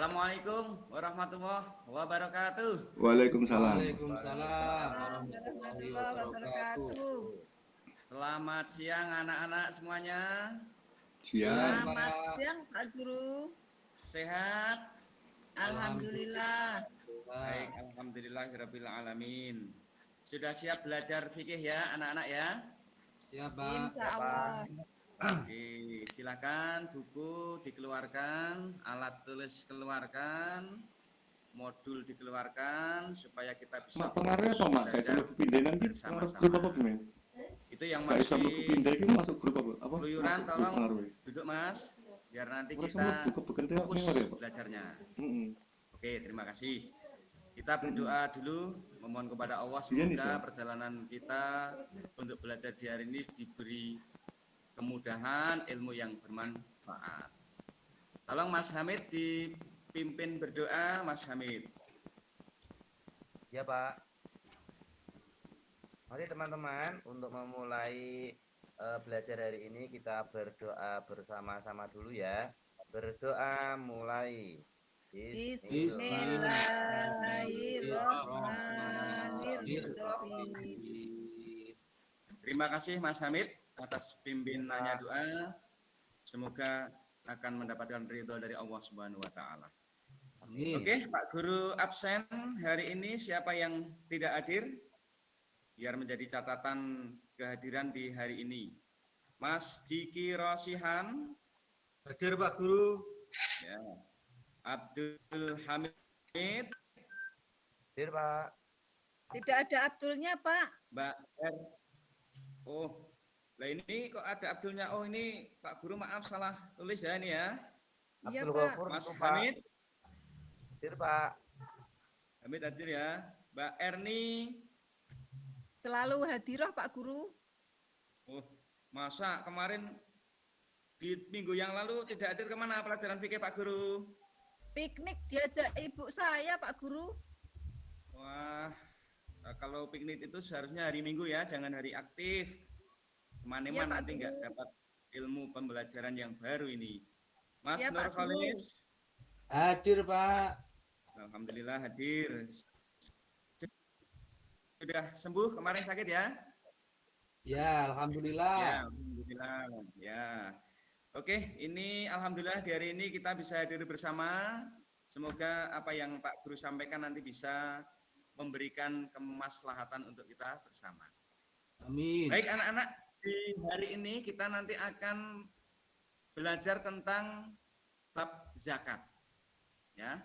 Assalamualaikum warahmatullahi wabarakatuh. Waalaikumsalam. Waalaikumsalam warahmatullahi Warahmatullahi wabarakatuh. wabarakatuh. Selamat siang anak-anak semuanya. Siang. Selamat Pak. siang Pak Guru. Sehat? Alhamdulillah. Baik, alhamdulillahirabbil alamin. Sudah siap belajar fikih ya anak-anak ya? Siap, Pak. Insya Allah. Oke, silakan buku dikeluarkan, alat tulis keluarkan, modul dikeluarkan supaya kita bisa Mak pengaruhnya apa mak? Kayak belajar sama pindah nanti bersama-sama. grup apa gimana? Itu yang Kayak sama masih pindah itu masuk grup apa? Apa? keluyuran Masuk grup tolong pengaruhnya. duduk Mas, biar nanti Orang kita sama buka bukan tengok fokus memori ya Pak? belajarnya. Mm-mm. Oke, terima kasih. Kita berdoa dulu, memohon kepada Allah Iya nih, semoga Sam. perjalanan kita untuk belajar di hari ini diberi kemudahan, ilmu yang bermanfaat. Tolong Mas Hamid dipimpin berdoa, Mas Hamid. Ya Pak, mari teman-teman untuk memulai belajar hari ini kita berdoa bersama-sama dulu ya. Berdoa mulai. Bismillahirrahmanirrahim. Terima kasih Mas Hamid atas pimpinannya doa. Semoga akan mendapatkan ridho dari Allah Subhanahu wa taala. Amin. Oke, Pak Guru absen hari ini, siapa yang tidak hadir? Biar menjadi catatan kehadiran di hari ini. Mas Diki Rosihan. Hadir Pak Guru. Ya. Abdul Hamid. Hadir Pak. Tidak ada Abdulnya Pak. Mbak R. Oh, lah ini kok ada Abdulnya? Oh ini Pak Guru maaf salah tulis ya ini ya. Iya Abdul Pak. Ghafur Mas itu, Pak. Hamid. Hadir Pak. Hamid hadir ya. Mbak Erni. Selalu hadirah Pak Guru. Oh, masa kemarin di minggu yang lalu tidak hadir kemana pelajaran fikih Pak Guru? Piknik diajak ibu saya Pak Guru. Wah, kalau piknik itu seharusnya hari Minggu ya, jangan hari aktif. Kemana-mana Iya, Pak nanti nggak Guru. dapat ilmu pembelajaran yang baru ini. Mas Iya, Pak Guru. Nurholis, Hadir, Pak. alhamdulillah hadir. Sudah sembuh kemarin sakit ya? Ya, alhamdulillah. Ya, alhamdulillah. Ya. Oke, ini alhamdulillah di hari ini kita bisa hadir bersama. Semoga apa yang Pak Guru sampaikan nanti bisa memberikan kemaslahatan untuk kita bersama. Amin. Baik anak-anak, di hari ini kita nanti akan belajar tentang bab zakat. Ya.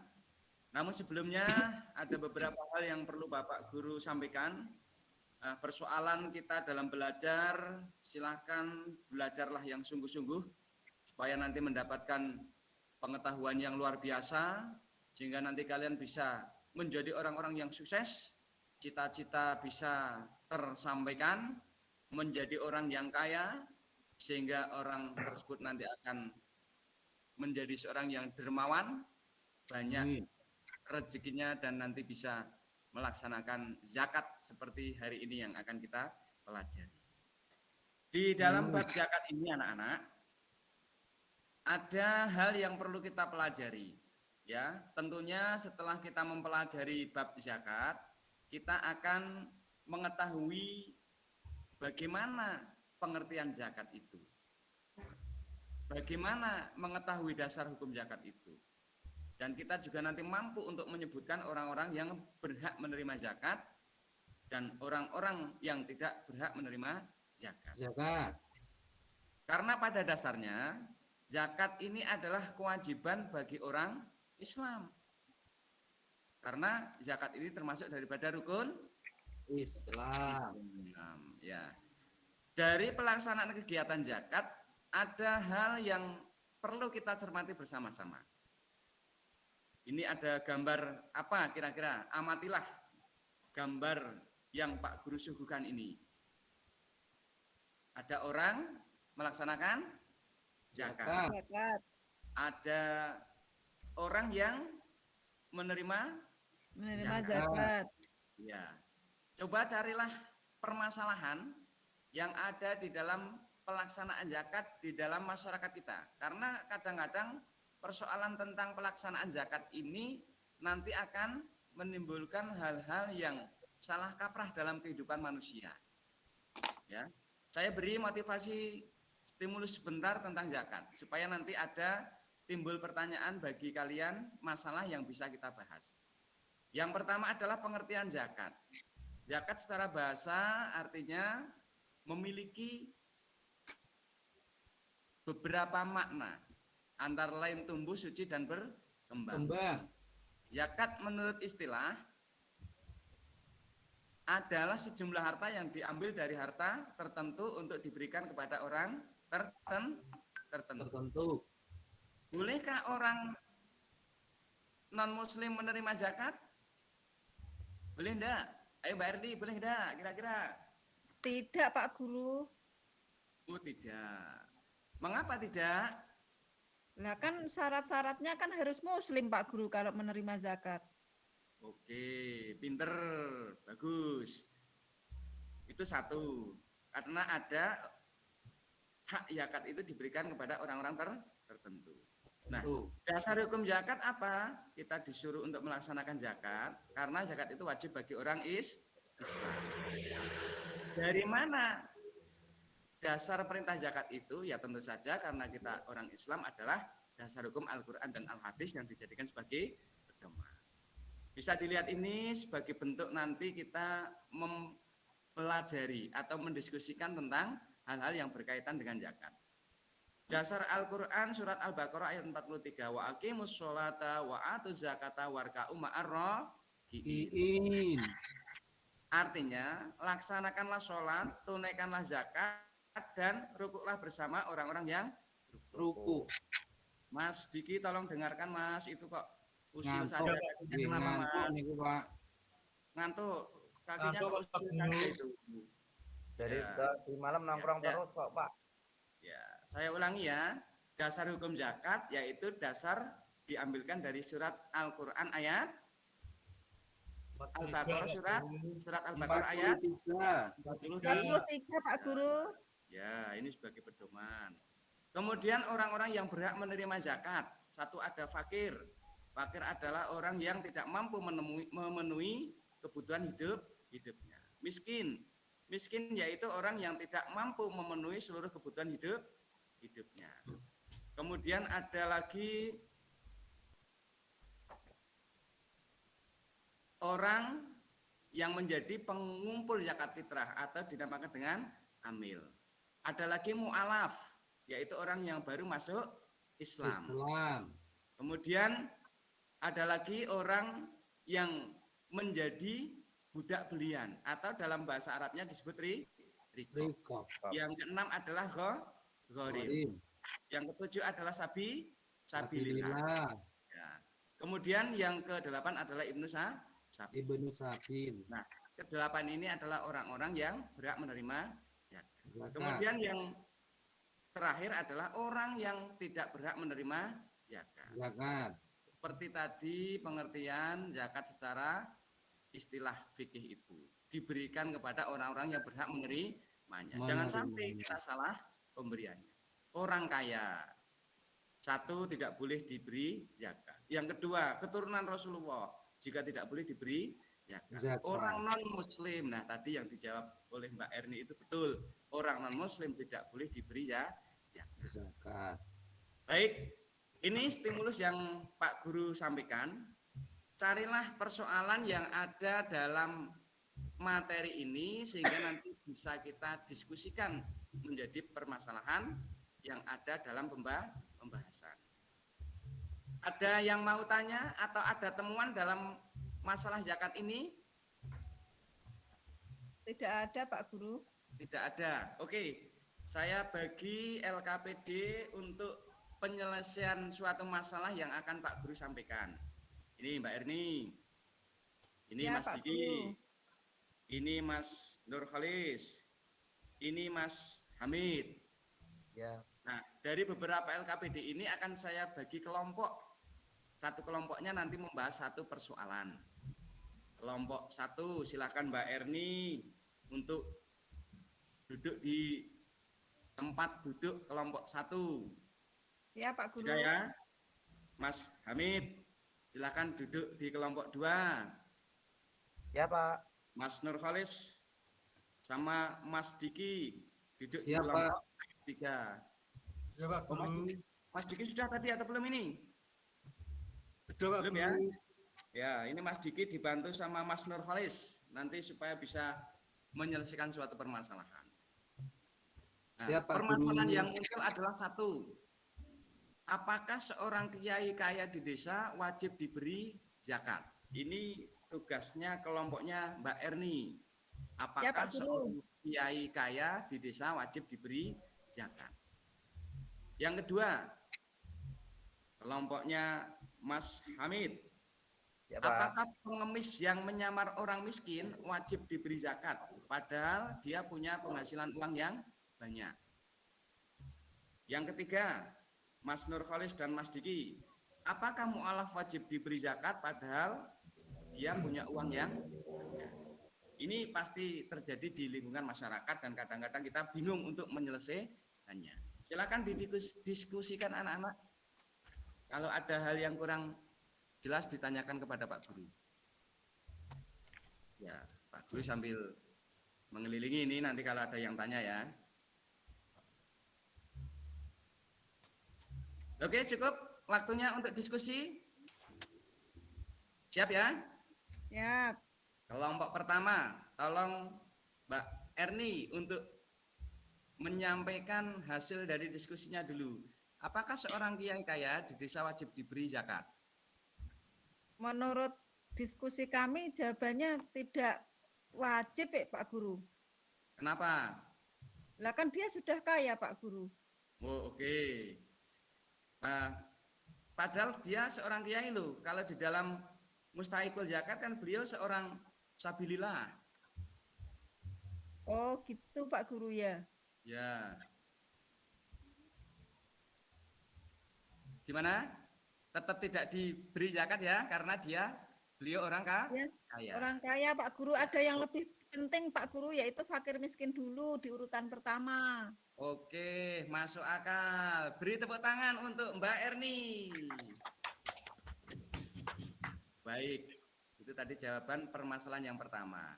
Namun sebelumnya ada beberapa hal yang perlu Bapak Guru sampaikan. Persoalan kita dalam belajar, silahkan belajarlah yang sungguh-sungguh supaya nanti mendapatkan pengetahuan yang luar biasa sehingga nanti kalian bisa menjadi orang-orang yang sukses, cita-cita bisa tersampaikan, menjadi orang yang kaya sehingga orang tersebut nanti akan menjadi seorang yang dermawan, banyak rezekinya dan nanti bisa melaksanakan zakat seperti hari ini yang akan kita pelajari. Di dalam bab zakat ini anak-anak ada hal yang perlu kita pelajari. Ya, tentunya setelah kita mempelajari bab zakat, kita akan mengetahui bagaimana pengertian zakat itu. Bagaimana mengetahui dasar hukum zakat itu. Dan kita juga nanti mampu untuk menyebutkan orang-orang yang berhak menerima zakat dan orang-orang yang tidak berhak menerima zakat. Zakat. Karena pada dasarnya zakat ini adalah kewajiban bagi orang Islam. Karena zakat ini termasuk daripada rukun Islam. Ya. Dari pelaksanaan kegiatan zakat ada hal yang perlu kita cermati bersama-sama. Ini ada gambar apa kira-kira? Amatilah gambar yang Pak Guru suguhkan ini. Ada orang melaksanakan zakat. Zakat. Ada orang yang menerima Zakat. Ya. Coba carilah permasalahan yang ada di dalam pelaksanaan zakat di dalam masyarakat kita. Karena kadang-kadang persoalan tentang pelaksanaan zakat ini nanti akan menimbulkan hal-hal yang salah kaprah dalam kehidupan manusia. Ya, saya beri motivasi stimulus sebentar tentang zakat supaya nanti ada timbul pertanyaan bagi kalian masalah yang bisa kita bahas. Yang pertama adalah pengertian zakat. Zakat secara bahasa artinya memiliki beberapa makna, antara lain tumbuh, suci, dan berkembang. Zakat menurut istilah adalah sejumlah harta yang diambil dari harta tertentu untuk diberikan kepada orang tertentu. Bolehkah orang non-muslim menerima zakat? Boleh enggak? Ayo Mbak Erdi, boleh enggak kira-kira? Tidak, Pak Guru. Oh tidak. Mengapa tidak? Nah kan syarat-syaratnya kan harus muslim Pak Guru kalau menerima zakat. Oke, pinter, bagus. Itu satu. Karena ada hak zakat itu diberikan kepada orang-orang tertentu. Nah, dasar hukum zakat apa? Kita disuruh untuk melaksanakan zakat karena zakat itu wajib bagi orang Islam. Dari mana dasar perintah zakat itu? Ya tentu saja karena kita orang Islam adalah dasar hukum Al-Quran dan Al-Hadis yang dijadikan sebagai pedoman. Bisa dilihat ini sebagai bentuk nanti kita mempelajari atau mendiskusikan tentang hal-hal yang berkaitan dengan zakat. Dasar Al-Quran surat Al-Baqarah ayat 43. Wa aqimus sholata wa atuz zakata warka'u ma'arraki'in. Artinya, laksanakanlah sholat, tunaikanlah zakat, dan rukuklah bersama orang-orang yang ruku. Mas Diki tolong dengarkan Mas, itu kok usil saja kakinya kenapa Mas? Ngantuk, kakinya kok usil saja itu. Dari di malam nongkrong terus kok Pak. Ya, saya ulangi ya. Dasar hukum zakat yaitu dasar diambilkan dari surat Al-Quran ayat Al-Baqarah surat Al-Baqarah ayat 43 Pak Guru. Ya, ini sebagai pedoman. Kemudian orang-orang yang berhak menerima zakat, satu ada fakir. Fakir adalah orang yang tidak mampu memenuhi kebutuhan hidupnya. Miskin. Miskin yaitu orang yang tidak mampu memenuhi seluruh kebutuhan hidupnya. Kemudian ada lagi orang yang menjadi pengumpul zakat fitrah atau dinamakan dengan amil. Ada lagi mu'alaf, yaitu orang yang baru masuk Islam. Kemudian ada lagi orang yang menjadi budak belian atau dalam bahasa Arabnya disebut rikob. Yang keenam adalah gharim. Yang ketujuh adalah sabilillah. Ya. Kemudian yang kedelapan adalah Ibnu Sabil. Nah, kedelapan ini adalah orang-orang yang berhak menerima zakat. Kemudian yang terakhir adalah orang yang tidak berhak menerima zakat. Seperti tadi pengertian zakat secara istilah fikih itu diberikan kepada orang-orang yang berhak menerimanya. Jangan sampai kita salah pemberiannya. Orang kaya satu tidak boleh diberi zakat. Yang kedua, keturunan Rasulullah jika tidak boleh diberi zakat. Orang non muslim, nah tadi yang dijawab oleh Mbak Erni itu betul. Orang non muslim tidak boleh diberi zakat. Baik, ini stimulus yang Pak Guru sampaikan. Carilah persoalan yang ada dalam materi ini sehingga nanti bisa kita diskusikan menjadi permasalahan yang ada dalam pembahasan. Ada yang mau tanya atau ada temuan dalam masalah zakat ini? Tidak ada Pak Guru. Tidak ada. Oke, saya bagi LKPD untuk penyelesaian suatu masalah yang akan Pak Guru sampaikan. Ini Mbak Erni, ini ya, Mas Diki, ini Mas Nur Khalis, ini Mas Hamid. Ya. Nah, dari beberapa LKPD ini akan saya bagi kelompok. Satu kelompoknya nanti membahas satu persoalan. Kelompok satu, silakan Mbak Erni untuk duduk di tempat duduk kelompok satu. Ya Pak Guru. Sudah ya? Mas Hamid, silakan duduk di kelompok 2. Ya, Pak. Mas Nurholis sama Mas Diki duduk di Siap, kelompok 3. Ya Pak Oh, Guru. Mas Diki sudah tadi atau belum ini? Sudah Pak Belum ya? Guru. Ya, ini Mas Diki dibantu sama Mas Nurholis nanti supaya bisa menyelesaikan suatu permasalahan. Nah, Siap, Pak permasalahan Guru. yang muncul adalah satu. Apakah seorang kiai kaya di desa wajib diberi zakat? Ini tugasnya kelompoknya Mbak Erni. Apakah Pak Guru. seorang kiai kaya di desa wajib diberi zakat? Yang kedua, kelompoknya Mas Hamid. Ya, Pak. Apakah pengemis yang menyamar orang miskin wajib diberi zakat? Padahal dia punya penghasilan uang yang banyak. Yang ketiga, Mas Nurholis dan Mas Diki. Apakah mu'alaf wajib diberi zakat padahal dia punya uang yang banyak? Ini pasti terjadi di lingkungan masyarakat dan kadang-kadang kita bingung untuk menyelesaikannya. Silakan didiskusikan anak-anak. Kalau ada hal yang kurang jelas ditanyakan kepada Pak Guru. Ya, Pak Guru sambil mengelilingi ini nanti kalau ada yang tanya ya. Oke, cukup waktunya untuk diskusi. Siap ya? Siap. Kelompok pertama, tolong Mbak Erni untuk menyampaikan hasil dari diskusinya dulu. Apakah seorang kiai kaya di desa wajib diberi zakat? Menurut diskusi kami jawabannya tidak wajib Pak Guru. Kenapa? Lah kan dia sudah kaya Pak Guru. Oh, oke. Padahal dia seorang kiai loh. Kalau di dalam mustahikul zakat kan beliau seorang sabilillah. Oh gitu Pak Guru ya. Ya. Gimana? Tetap tidak diberi zakat ya karena beliau orang Ya, kaya. orang kaya Pak Guru, ada yang lebih penting Pak Guru yaitu fakir miskin dulu di urutan pertama. Oke, masuk akal. Beri tepuk tangan untuk Mbak Erni. Baik, itu tadi jawaban permasalahan yang pertama.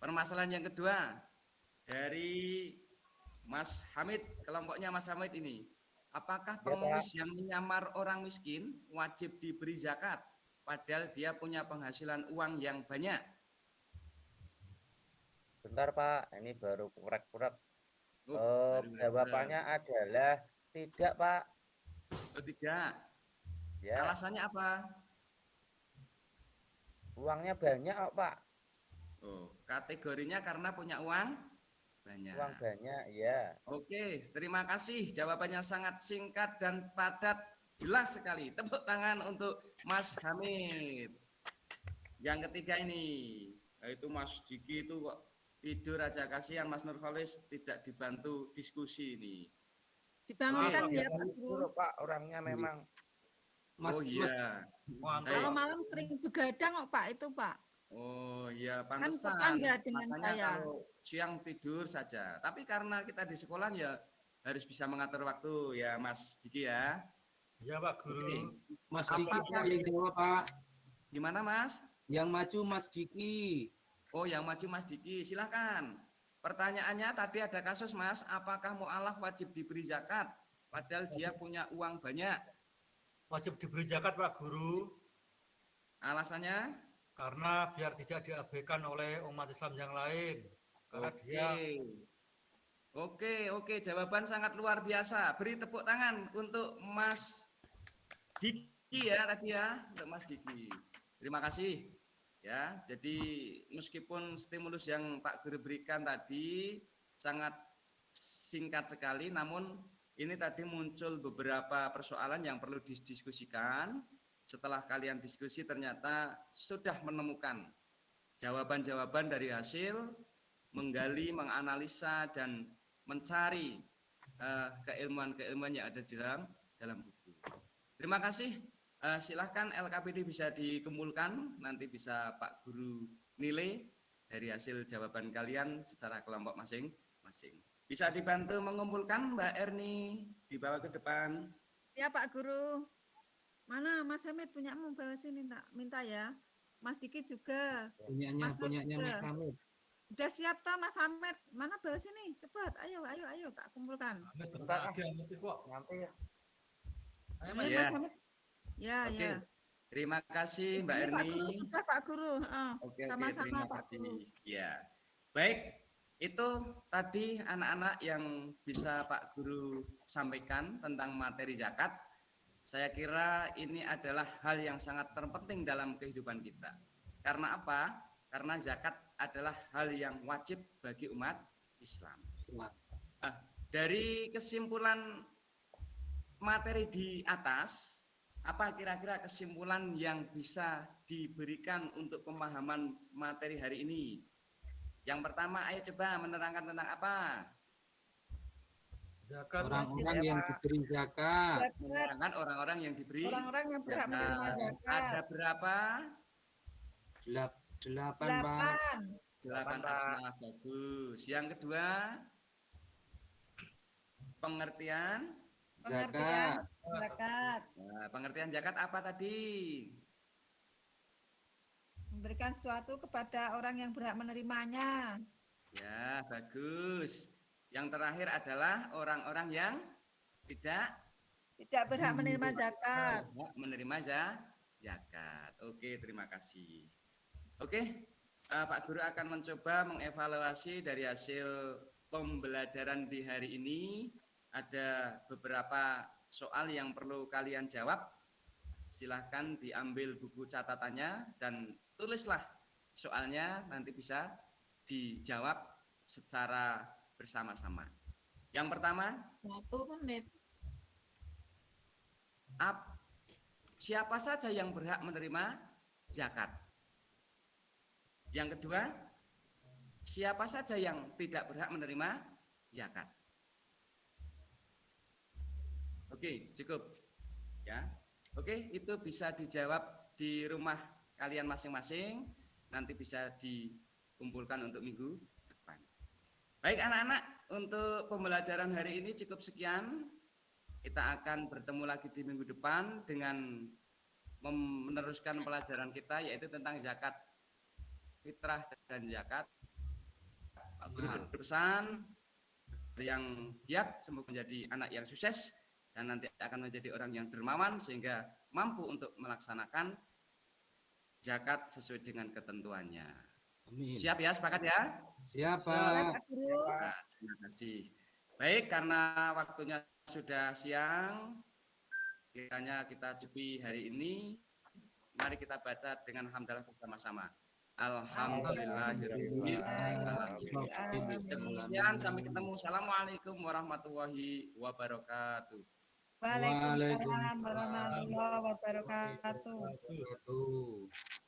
Permasalahan yang kedua dari Mas Hamid, kelompoknya Mas Hamid ini. Apakah pengemis yang menyamar orang miskin wajib diberi zakat? Padahal dia punya penghasilan uang yang banyak. Bentar, Pak. Ini baru kurek-kurek. Oh, Jawabannya adalah tidak, Pak. Oh, tidak. Ya, Alasannya apa? uangnya banyak kok, Pak. Oh, kategorinya karena punya uang banyak. Uang banyak, ya. Oke, terima kasih. Jawabannya sangat singkat dan padat, jelas sekali. Tepuk tangan untuk Mas Hamid. Yang ketiga ini, yaitu Mas Diki itu kok tidur aja, kasihan Mas Nurholis tidak dibantu diskusi ini. Dibangunkan Oke. ya Pak Guru. Pak, orangnya memang. Mas, Oh iya. Mantap. Kalau Baik. malam sering begadang kok Pak itu Pak. Oh iya, Kan pantesan. tetangga dengan Makanya saya. kalau siang tidur saja. Tapi karena kita di sekolah ya harus bisa mengatur waktu ya Mas Diki ya. Ya Pak Guru. Oke. Mas Apa- Diki Pak yang jawab Pak. Gimana Mas? Yang maju Mas Diki. Oh, yang maju Mas Diki, silahkan. Pertanyaannya tadi ada kasus Mas, apakah mu'alaf wajib diberi zakat? Padahal dia punya uang banyak. Wajib diberi zakat Pak Guru. Alasannya? Karena biar tidak diabaikan oleh umat Islam yang lain. Karena Oke. dia Oke, jawaban sangat luar biasa. Beri tepuk tangan untuk Mas Diki ya tadi ya, untuk Mas Diki. Terima kasih. Ya, jadi meskipun stimulus yang Pak Guru berikan tadi sangat singkat sekali, namun ini tadi muncul beberapa persoalan yang perlu didiskusikan. Setelah kalian diskusi ternyata sudah menemukan jawaban-jawaban dari hasil, menggali, menganalisa, dan mencari keilmuan-keilmuan yang ada di dalam buku. Terima kasih. Silahkan LKPD bisa dikumpulkan, nanti bisa Pak Guru nilai dari hasil jawaban kalian secara kelompok masing-masing. Bisa dibantu mengumpulkan Mbak Erni, dibawa ke depan. Ya Pak Guru. Mana Mas Hamid punyamu bawa sini minta ya. Mas Diki juga. Punyanya Mas Nur punyanya juga. Mas Hamid. Udah siap toh Mas Hamid? Mana bawa sini? Cepat, ayo tak kumpulkan. Amit Bentar, bentar lagi Amit kok. Nyampe ya. Ayo Ini Mas. Ya. Mas Hamid. Ya, Oke. ya. Terima kasih Mbak Ini Pak Guru Erni. sudah Pak Guru. Oke, Sama-sama terima Pak kasih. Guru. Ya. Baik, itu tadi anak-anak yang bisa Pak Guru sampaikan tentang materi zakat. Saya kira ini adalah hal yang sangat terpenting dalam kehidupan kita. Karena apa? Karena zakat adalah hal yang wajib bagi umat Islam. Nah, dari kesimpulan materi di atas, apa kira-kira kesimpulan yang bisa diberikan untuk pemahaman materi hari ini? Yang pertama, ayo coba menerangkan tentang apa? Zakat Orang-orang ya, yang Pak. diberi zakat. Zakat. Menerangkan orang-orang yang diberi Orang-orang yang berhak zakat. menerima zakat. Ada berapa? Delapan, Pak. 8 Pak. asnaf, bagus. Yang kedua, pengertian. Pengertian Zakat. zakat. Nah, pengertian zakat apa tadi? Memberikan sesuatu kepada orang yang berhak menerimanya. Ya, bagus. Yang terakhir adalah orang-orang yang tidak Tidak berhak menerima zakat. menerima zakat. Oke, terima kasih. Oke, Pak Guru akan mencoba mengevaluasi dari hasil pembelajaran di hari ini. Ada beberapa soal yang perlu kalian jawab. Silahkan diambil buku catatannya dan tulislah soalnya, nanti bisa dijawab secara bersama-sama. Yang pertama, 1 menit. siapa saja yang berhak menerima zakat? Yang kedua, siapa saja yang tidak berhak menerima zakat? Oke, cukup. Ya. Oke, itu bisa dijawab di rumah kalian masing-masing. Nanti bisa dikumpulkan untuk minggu depan. Baik anak-anak, untuk pembelajaran hari ini cukup sekian. Kita akan bertemu lagi di minggu depan dengan meneruskan pelajaran kita, yaitu tentang zakat fitrah dan zakat. Pak Guru berpesan yang giat semoga menjadi anak yang sukses dan nanti akan menjadi orang yang dermawan sehingga mampu untuk melaksanakan zakat sesuai dengan ketentuannya. Amin. Siap ya, sepakat ya? Siapa? Pak Guru. Nah, terima kasih. Baik, karena waktunya sudah siang, kiranya kita cukupi hari ini. Mari kita baca dengan hamdalah bersama-sama. Alhamdulillahirabbil alamin. Sekian, sampai ketemu. Assalamualaikum warahmatullahi wabarakatuh. Waalaikumsalam warahmatullahi wabarakatuh. Wabarakatuh.